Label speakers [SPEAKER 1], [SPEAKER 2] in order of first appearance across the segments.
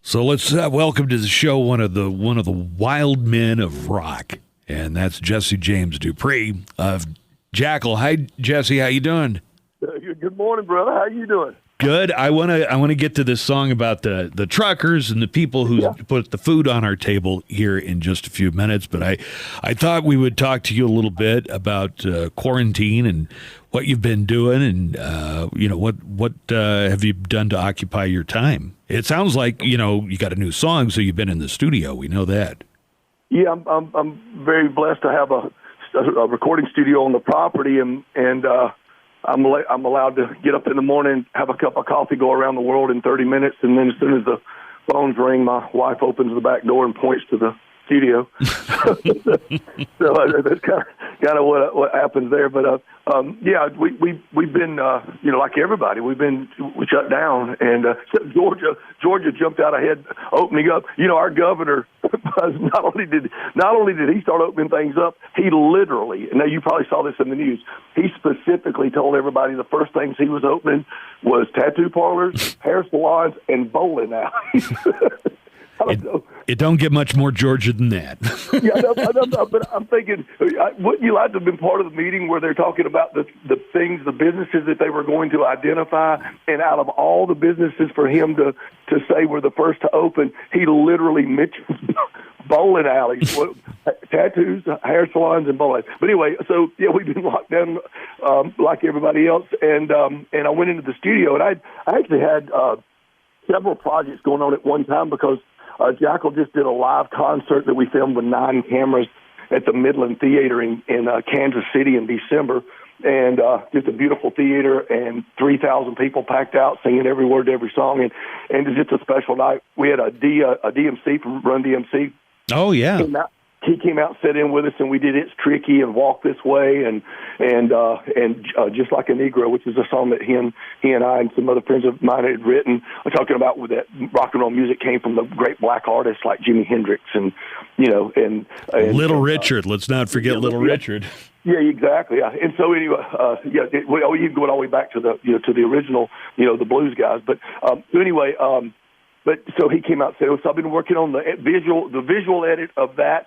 [SPEAKER 1] So let's welcome to the show one of the wild men of rock, and that's James Dupree of Jackyl. Hi, Jesse. How you doing?
[SPEAKER 2] Good morning, brother. How you doing?
[SPEAKER 1] Good. I want to get to this song about the truckers and the people who put the food on our table here in just a few minutes. But I thought we would talk to you a little bit about quarantine and what you've been doing, and what have you done to occupy your time? It sounds like you got a new song, so you've been in the studio. We know that.
[SPEAKER 2] Yeah, I'm very blessed to have a recording studio on the property, and I'm allowed to get up in the morning, have a cup of coffee, go around the world in 30 minutes, and then as soon as the phones ring, my wife opens the back door and points to the studio. So that's kind of what happens there. But we've been like everybody, we shut down, and Georgia jumped out ahead, opening up. Our governor not only did he start opening things up, he literally, and now you probably saw this in the news, he specifically told everybody the first things he was opening was tattoo parlors, hair salons, and bowling alleys.
[SPEAKER 1] It don't get much more Georgia than that.
[SPEAKER 2] I know, but I'm thinking, wouldn't you like to have been part of the meeting where they're talking about the things, the businesses that they were going to identify, and out of all the businesses for him to say were the first to open, he literally mentioned bowling alleys, tattoos, hair salons, and bowling. But anyway, so we've been locked down like everybody else, and I went into the studio, and I actually had several projects going on at one time because Jackyl just did a live concert that we filmed with 9 cameras at the Midland Theater in Kansas City in December, and just a beautiful theater, and 3,000 people packed out singing every word to every song, and it was just a special night. We had a DMC from Run DMC. Oh, yeah. He came out, sat in with us, and we did It's Tricky and Walk This Way and Just Like a Negro, which is a song that he and I and some other friends of mine had written, talking about with that rock and roll music came from the great black artists like Jimi Hendrix and
[SPEAKER 1] Little Richard. Let's not forget Little Richard.
[SPEAKER 2] Yeah, exactly. And so anyway, you can go all the way back to the original, the blues guys. But But so he came out and said, so I've been working on the visual edit of that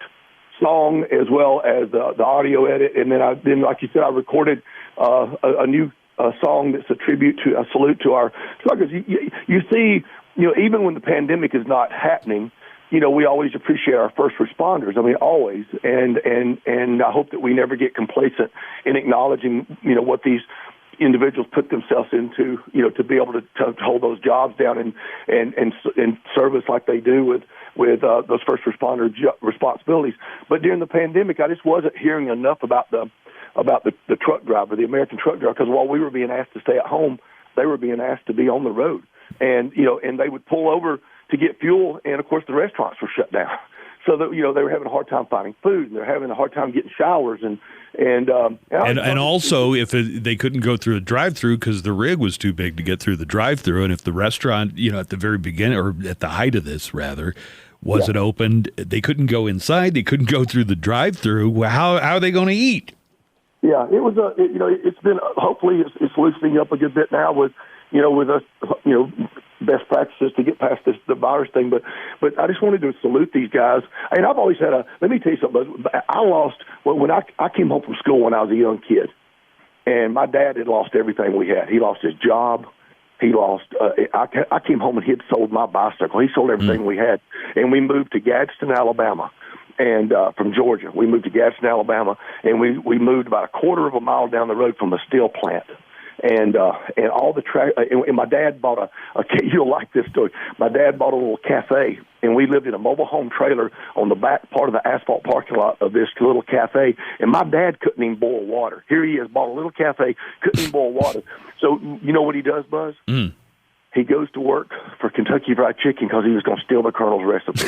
[SPEAKER 2] song as well as the audio edit, and then like you said, I recorded a new song that's a salute to our truckers. You see, even when the pandemic is not happening, we always appreciate our first responders. I mean, always, and I hope that we never get complacent in acknowledging what these individuals put themselves into, to be able to hold those jobs down and service like they do with those first responder responsibilities. But during the pandemic, I just wasn't hearing enough about the truck driver, the American truck driver, because while we were being asked to stay at home, they were being asked to be on the road, and they would pull over to get fuel, and of course the restaurants were shut down. So that they were having a hard time finding food, and they're having a hard time getting showers, and
[SPEAKER 1] also if they couldn't go through a drive-through because the rig was too big to get through the drive-through, and if the restaurant, at the very beginning or at the height of this rather, wasn't opened, they couldn't go inside, they couldn't go through the drive-through. How are they going to eat?
[SPEAKER 2] Yeah, it was it's been hopefully it's loosening up a good bit now with us best practices to get past the virus thing, but I just wanted to salute these guys. And I've always had let me tell you something. I lost when I came home from school when I was a young kid, and my dad had lost everything we had. He lost his job. He lost. I came home and he had sold my bicycle. He sold everything we had, and we moved to Gadsden, Alabama. And from Georgia, we moved to Gadsden, Alabama, and we moved about a quarter of a mile down the road from a steel plant. And all the and my dad bought you'll like this story. My dad bought a little cafe, and we lived in a mobile home trailer on the back part of the asphalt parking lot of this little cafe. And my dad couldn't even boil water. Here he is, bought a little cafe, couldn't even boil water. So you know what he does, Buzz? He goes to work for Kentucky Fried Chicken because he was going to steal the Colonel's recipe.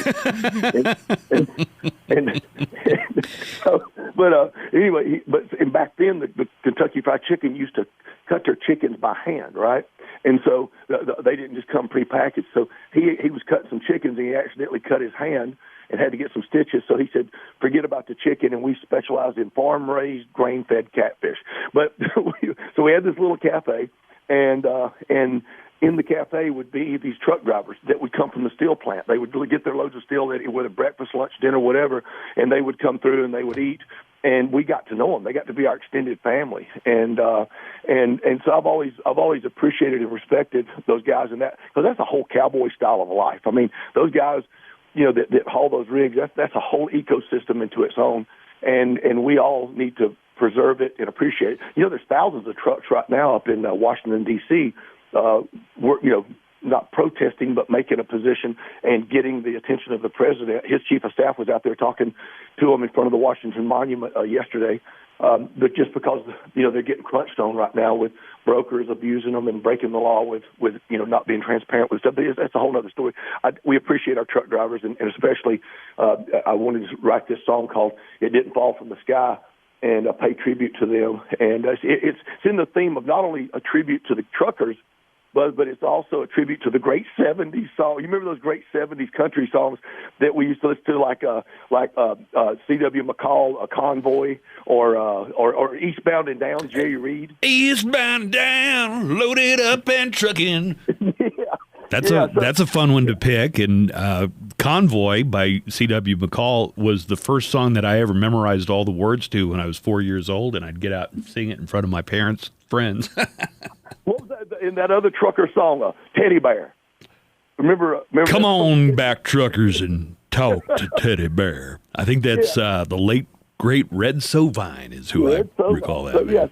[SPEAKER 2] Anyway, back then the Kentucky Fried Chicken used to cut their chickens by hand, right? And so they didn't just come prepackaged. So he was cutting some chickens, and he accidentally cut his hand and had to get some stitches. So he said, forget about the chicken, and we specialized in farm-raised, grain-fed catfish. But so we had this little cafe, and in the cafe would be these truck drivers that would come from the steel plant. They would get their loads of steel, whether breakfast, lunch, dinner, whatever, and they would come through and they would eat. And we got to know them. They got to be our extended family. And so I've always appreciated and respected those guys, and that, because that's a whole cowboy style of life. I mean, those guys, that haul those rigs, that's a whole ecosystem into its own. And we all need to preserve it and appreciate it. There's thousands of trucks right now up in Washington, D.C., not protesting, but making a position and getting the attention of the president. His chief of staff was out there talking to him in front of the Washington Monument yesterday. But just because, they're getting crunched on right now with brokers abusing them and breaking the law with not being transparent with stuff. That's a whole other story. We appreciate our truck drivers, and especially I wanted to write this song called "It Didn't Fall from the Sky" and pay tribute to them. And it's in the theme of not only a tribute to the truckers, but it's also a tribute to the great 70s song. You remember those great 70s country songs that we used to listen to, like C.W. McCall, "Convoy," or "Eastbound and Down," Jerry Reed.
[SPEAKER 1] Eastbound and down, loaded up and trucking.
[SPEAKER 2] Yeah.
[SPEAKER 1] That's a fun one to pick. And "Convoy" by C.W. McCall was the first song that I ever memorized all the words to when I was 4 years old, and I'd get out and sing it in front of my parents' friends.
[SPEAKER 2] What was that in that other trucker song, "Teddy Bear"? Remember
[SPEAKER 1] Come on back, truckers, and talk to Teddy Bear. I think that's the late, great Red Sovine is who I recall that.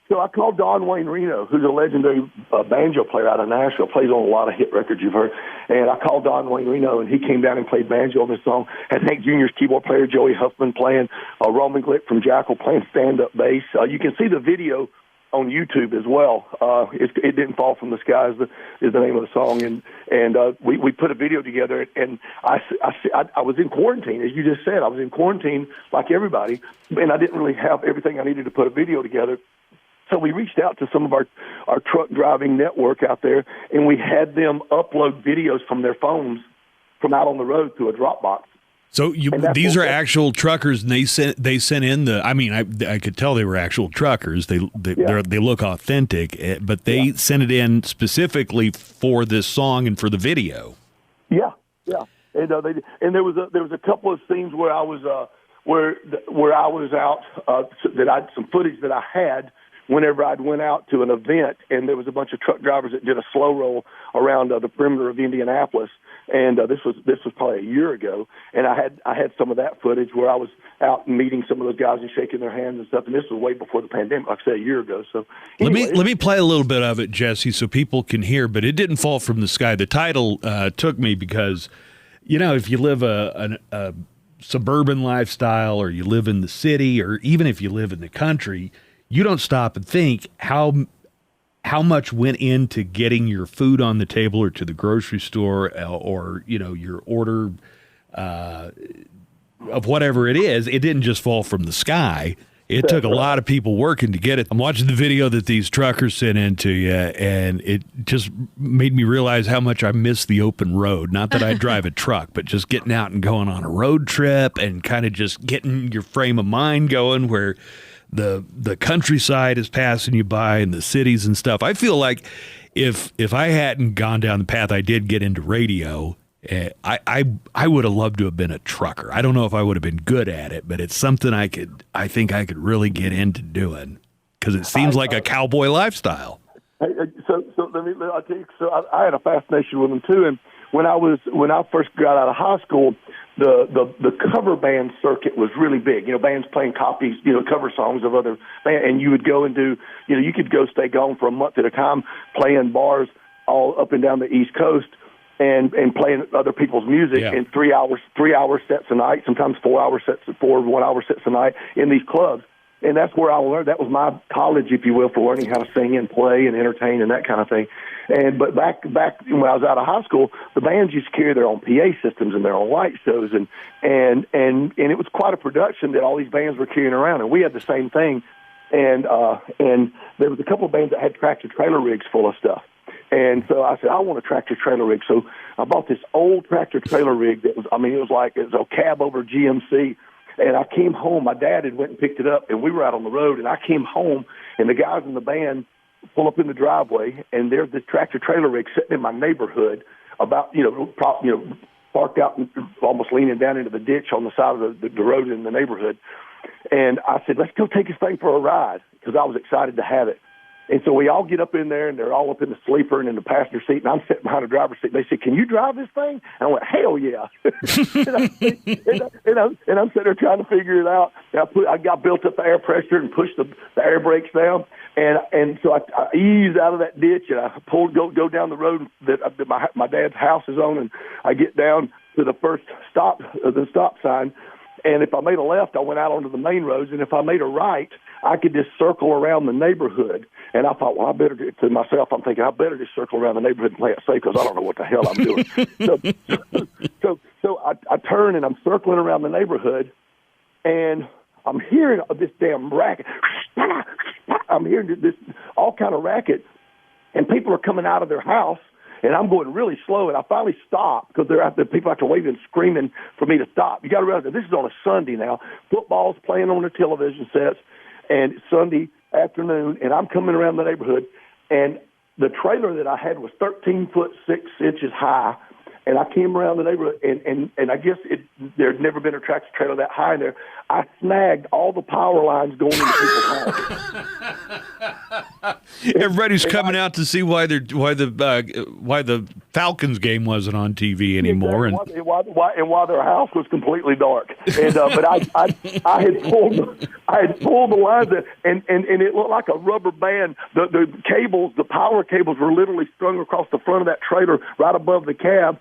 [SPEAKER 2] So I called Don Wayne Reno, who's a legendary banjo player out of Nashville, plays on a lot of hit records you've heard. And I called Don Wayne Reno, and he came down and played banjo on this song. Had Hank Jr.'s keyboard player, Joey Huffman, playing, Roman Glick from Jackyl playing stand-up bass. You can see the video on YouTube as well. It Didn't Fall from the Sky is the name of the song, and we put a video together. And I was in quarantine, as you just said. I was in quarantine like everybody, and I didn't really have everything I needed to put a video together. So we reached out to some of our truck driving network out there, and we had them upload videos from their phones from out on the road to a Dropbox.
[SPEAKER 1] So these are actual truckers, and they sent in the. I mean, I could tell they were actual truckers. They look authentic, but they sent it in specifically for this song and for the video. Yeah.
[SPEAKER 2] And there was a couple of scenes where I was where I was out that I some footage that I had whenever I'd went out to an event, and there was a bunch of truck drivers that did a slow roll around the perimeter of Indianapolis. And this was probably a year ago, and I had some of that footage where I was out meeting some of those guys and shaking their hands and stuff. And this was way before the pandemic, like I said, a year ago. So anyway,
[SPEAKER 1] let me play a little bit of it, Jesse, so people can hear. But "It Didn't Fall from the Sky." The title took me because, if you live a suburban lifestyle, or you live in the city, or even if you live in the country, you don't stop and think how much went into getting your food on the table, or to the grocery store, or your order of whatever it is. It didn't just fall from the sky. It took a lot of people working to get it. I'm watching the video that these truckers sent into you, and it just made me realize how much I miss the open road. Not that I drive a truck, but just getting out and going on a road trip and kind of just getting your frame of mind going where the countryside is passing you by and the cities and stuff. I feel like if I hadn't gone down the path I did get into radio, I would have loved to have been a trucker. I don't know if I would have been good at it, but it's something I think I could really get into doing, because it seems like a cowboy lifestyle.
[SPEAKER 2] So I'll tell you. So I had a fascination with them too, and when I first got out of high school, the cover band circuit was really big. Bands playing copies, cover songs of other bands, and you would go and do, you could go stay gone for a month at a time playing bars all up and down the East Coast and playing other people's music in 3 hour sets a night, sometimes 4 hour sets, 1 hour sets a night in these clubs. And that's where I learned. That was my college, if you will, for learning how to sing and play and entertain and that kind of thing. But back when I was out of high school, the bands used to carry their own PA systems and their own light shows, and it was quite a production that all these bands were carrying around, and we had the same thing. And there was a couple of bands that had tractor trailer rigs full of stuff. And so I said, I want a tractor trailer rig. So I bought this old tractor trailer rig that was, it was a cab over GMC. And I came home. My dad had went and picked it up, and we were out on the road. And I came home, and the guys in the band pull up in the driveway, and there's this tractor trailer rig sitting in my neighborhood, about parked out, almost leaning down into the ditch on the side of the road in the neighborhood. And I said, let's go take this thing for a ride, because I was excited to have it. And so we all get up in there, and they're all up in the sleeper and in the passenger seat, and I'm sitting behind the driver's seat. They said, can you drive this thing? And I went, hell yeah. and I'm sitting there trying to figure it out. And I got built up the air pressure and pushed the air brakes down. And so I eased out of that ditch, and I go down the road that my dad's house is on, and I get down to the first stop sign. And if I made a left, I went out onto the main roads. And if I made a right, I could just circle around the neighborhood. And I thought, well, I'm thinking, I better just circle around the neighborhood and play it safe, because I don't know what the hell I'm doing. So I turn, and I'm circling around the neighborhood, and I'm hearing this damn racket. I'm hearing this all kind of racket, and people are coming out of their house. And I'm going really slow, and I finally stop, because they're out there, people out there waving and screaming for me to stop. You got to realize that this is on a Sunday now. Football's playing on the television sets, and it's Sunday afternoon, and I'm coming around the neighborhood, and the trailer that I had was 13 foot 6 inches high, and I came around the neighborhood, and I guess there'd never been a tractor trailer that high in there. I snagged all the power lines going into people's houses.
[SPEAKER 1] Everybody's coming out to see why the Falcons game wasn't on TV anymore, and
[SPEAKER 2] why their house was completely dark. And but I had pulled the lines in, and it looked like a rubber band. The cables, the power cables, were literally strung across the front of that trailer right above the cab,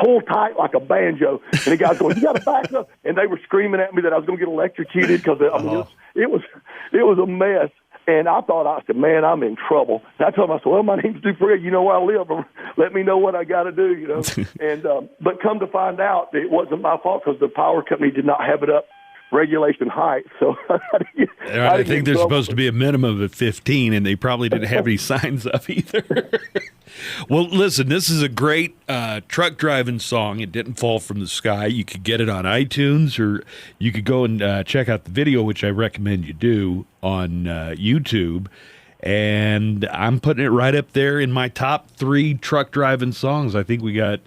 [SPEAKER 2] pulled tight like a banjo. And the guys going, "You got to back up!" And they were screaming at me that I was going to get electrocuted, because it was a mess. And I said, man, I'm in trouble. And I told him, I said, well, my name's Dupree. You know where I live. Let me know what I got to do, And but come to find out, it wasn't my fault, because the power company did not have it up regulation height. So
[SPEAKER 1] I think there's supposed to be a minimum of 15, and they probably didn't have any signs up either. Well, listen, this is a great truck driving song. It didn't fall from the sky. You could get it on iTunes, or you could go and check out the video, which I recommend you do, on YouTube. And I'm putting it right up there in my top 3 truck driving songs. I think we got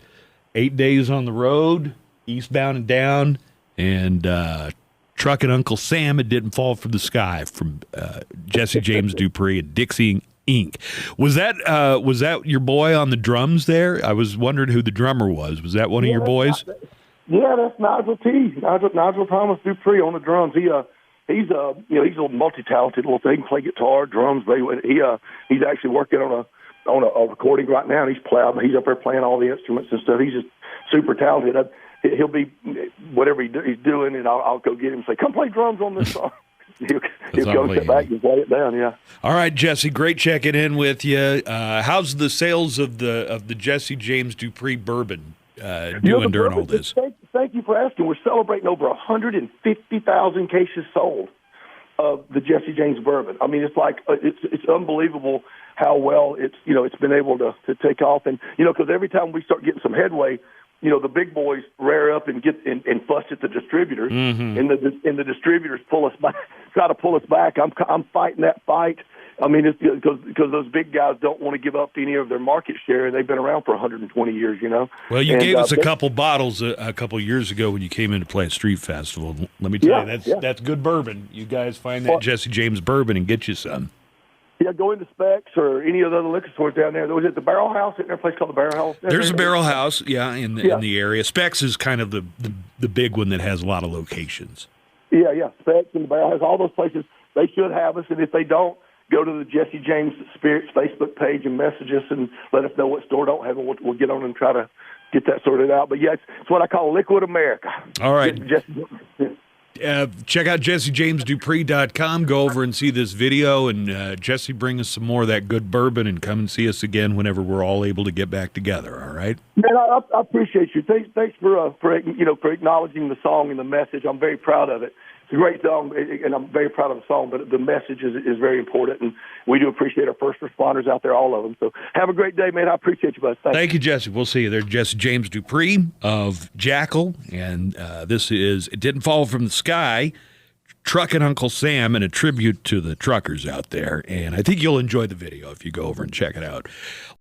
[SPEAKER 1] 8 Days on the Road, Eastbound and Down, and Truckin' Uncle Sam, It Didn't Fall from the Sky, from Jesse James Dupree and Dixie Inc. Was that your boy on the drums there? I was wondering who the drummer was. Was that one of your boys?
[SPEAKER 2] That's Nigel T. Nigel Thomas Dupree on the drums. He's a multi-talented little thing. Play guitar, drums. He's actually working on a recording right now. And he's up there playing all the instruments and stuff. He's just super talented. He'll be whatever he's doing, and I'll go get him and say, "Come play drums on this song." He'll go sit back and play it down. Yeah.
[SPEAKER 1] All right, Jesse. Great checking in with you. How's the sales of the Jesse James Dupree bourbon doing during all this?
[SPEAKER 2] Thank you for asking. We're celebrating over 150,000 cases sold of the Jesse James bourbon. I mean, it's like it's unbelievable how well it's been able to take off, and because every time we start getting some headway, the big boys rear up and get and fuss at the distributors, and the distributors try to pull us back. I'm fighting that fight. I mean, it's because those big guys don't want to give up any of their market share, and they've been around for 120 years.
[SPEAKER 1] Well, you gave us a couple bottles a couple years ago when you came in to play at Street Festival. Let me tell you, that's good bourbon. You guys find that Jesse James bourbon and get you some.
[SPEAKER 2] Yeah, go into Specs or any of the other liquor stores down there. Was it the Barrel House? Isn't there a place called the Barrel House?
[SPEAKER 1] There's a Barrel House, in the area. Specs is kind of the big one that has a lot of locations.
[SPEAKER 2] Yeah. Specs and the Barrel House, all those places, they should have us. And if they don't, go to the Jesse James Spirits Facebook page and message us and let us know what store don't have it. We'll get on and try to get that sorted out. But, it's what I call Liquid America.
[SPEAKER 1] All right. Check out JesseJamesDupree.com. Go over and see this video, and Jesse, bring us some more of that good bourbon, and come and see us again whenever we're all able to get back together. All right?
[SPEAKER 2] Man, I appreciate you. Thanks for acknowledging the song and the message. I'm very proud of it. It's a great song, and I'm very proud of the song, but the message is very important, and we do appreciate our first responders out there, all of them. So have a great day, man. I appreciate you, bud.
[SPEAKER 1] Thank you, Jesse. We'll see you there. Jesse James Dupree of Jackyl, and this is It Didn't Fall from the Sky, Truckin' Uncle Sam and a tribute to the truckers out there. And I think you'll enjoy the video if you go over and check it out.